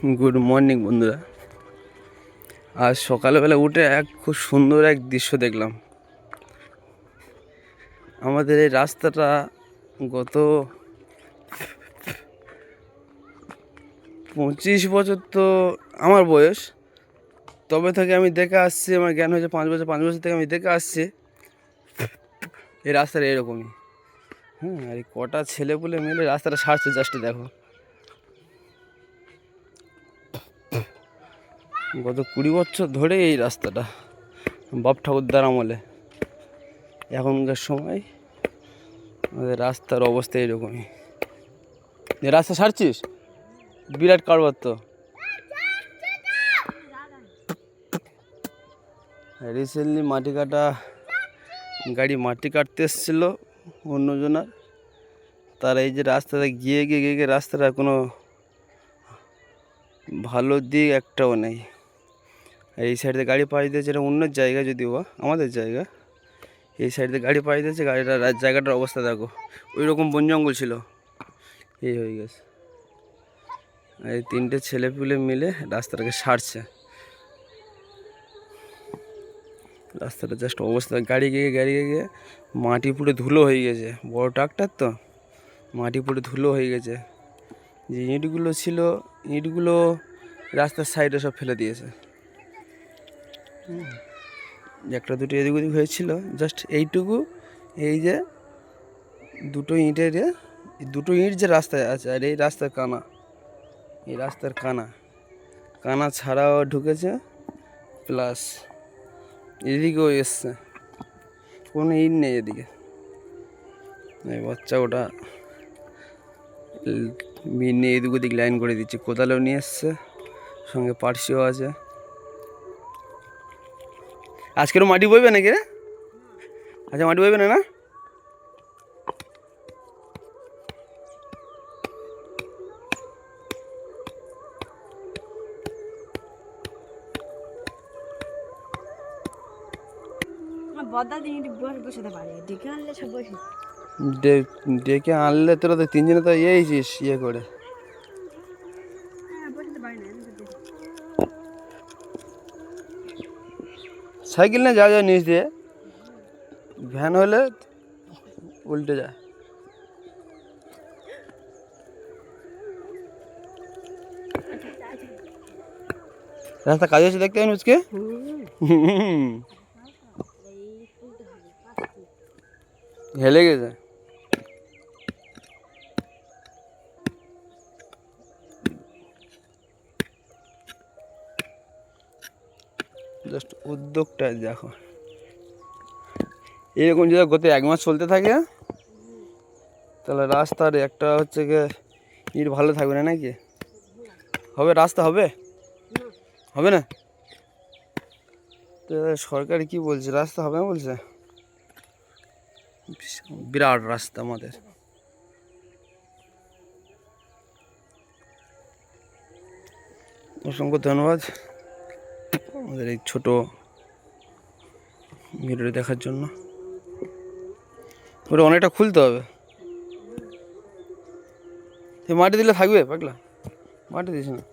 Good morning বন্ধুরা। আজ সকালবেলা উঠে খুব সুন্দর এক দৃশ্য দেখলাম। আমাদের এই রাস্তাটা গত 25 বছর তো আমার বয়স, তবে থেকে আমি দেখে আসছি। আমার জ্ঞান হয়েছে 5 বছর থেকে আমি দেখে আসছি এই রাস্তাটা এরকমই। আর এই কটা ছেলেপুলে মিলে রাস্তাটা সারছে, জাস্ট দেখো। গত 20 বছর ধরে এই রাস্তাটা বাপ ঠাকুরদার আমলে, এখনকার সময় আমাদের রাস্তার অবস্থা এরকমই। রাস্তা সারছিস, বিরাট কারবার তো। রিসেন্টলি মাটি কাটা গাড়ি মাটি কাটতে এসেছিলো অন্যজনার, তারা এই যে রাস্তাটা গিয়ে গিয়ে রাস্তাটা কোনো ভালো দিক একটাও নেই। এই সাইডে গাড়ি পাশ দিয়েছে, এটা অন্য জায়গা, যদিও বা আমাদের জায়গা। এই সাইডে গাড়ি পাশ দিয়েছে, জায়গাটার অবস্থা দেখো। ওই রকম বন জঙ্গল ছিল, এই হয়ে গেছে। এই 3টে ছেলেপুলে মিলে রাস্তাটাকে সারছে। রাস্তাটা জাস্ট অবস্থা, গাড়ি গিয়ে মাটি পুড়ে ধুলো হয়ে গেছে। বড় ট্রাক্টর তো, মাটি পুড়ে ধুলো হয়ে গেছে। যে ইঁটগুলো ছিল, ইঁটগুলো রাস্তার সাইডে সব ফেলে দিয়েছে। একটা দুটো এদিক ওদিক হয়েছিল, জাস্ট এইটুকু। এই যে দুটো ইঁটের দুটো ইঁট যে রাস্তায় আছে, আর এই রাস্তার কানা, এই রাস্তার কানা ছাড়াও ঢুকেছে, প্লাস এদিকেও এসছে। কোনো ইট নেই এদিকে। এই বাচ্চা ওটা নিয়ে এদিক ওদিক লাইন করে দিচ্ছে। কোদালেও নিয়ে এসছে, সঙ্গে পার্সিও আছে। আজকেরও মাটি বইবে নাকি রে? আচ্ছা, মাটি বইবে না? ডেকে আনলে তোরা তো 3 জনে তো এইছিস ইয়ে করে। সাইকেল নিয়ে যা নিচ দিয়ে, ভ্যান হলে উল্টে যায়। রাস্তা কাজ হচ্ছে, দেখতে পাবেন আজকে। হেলে গেছে। জাস্ট উদ্যোগটা দেখো। এরকম যদি গত 1 মাস চলতে থাকে, তাহলে রাস্তার একটা হচ্ছে গিয়ে ইট ভালো থাকবে না, নাকি? হবে রাস্তা, হবে না? তো সরকার কি বলছে, রাস্তা হবে না বলছে। বিরাট রাস্তা আমাদের। অসংখ্য ধন্যবাদ আমাদের এই ছোট ভিডিও দেখার জন্য। ওটা অনেকটা খুলতে হবে। মাটি দিলে থাকবে, পাগলা? মাটি দিস না।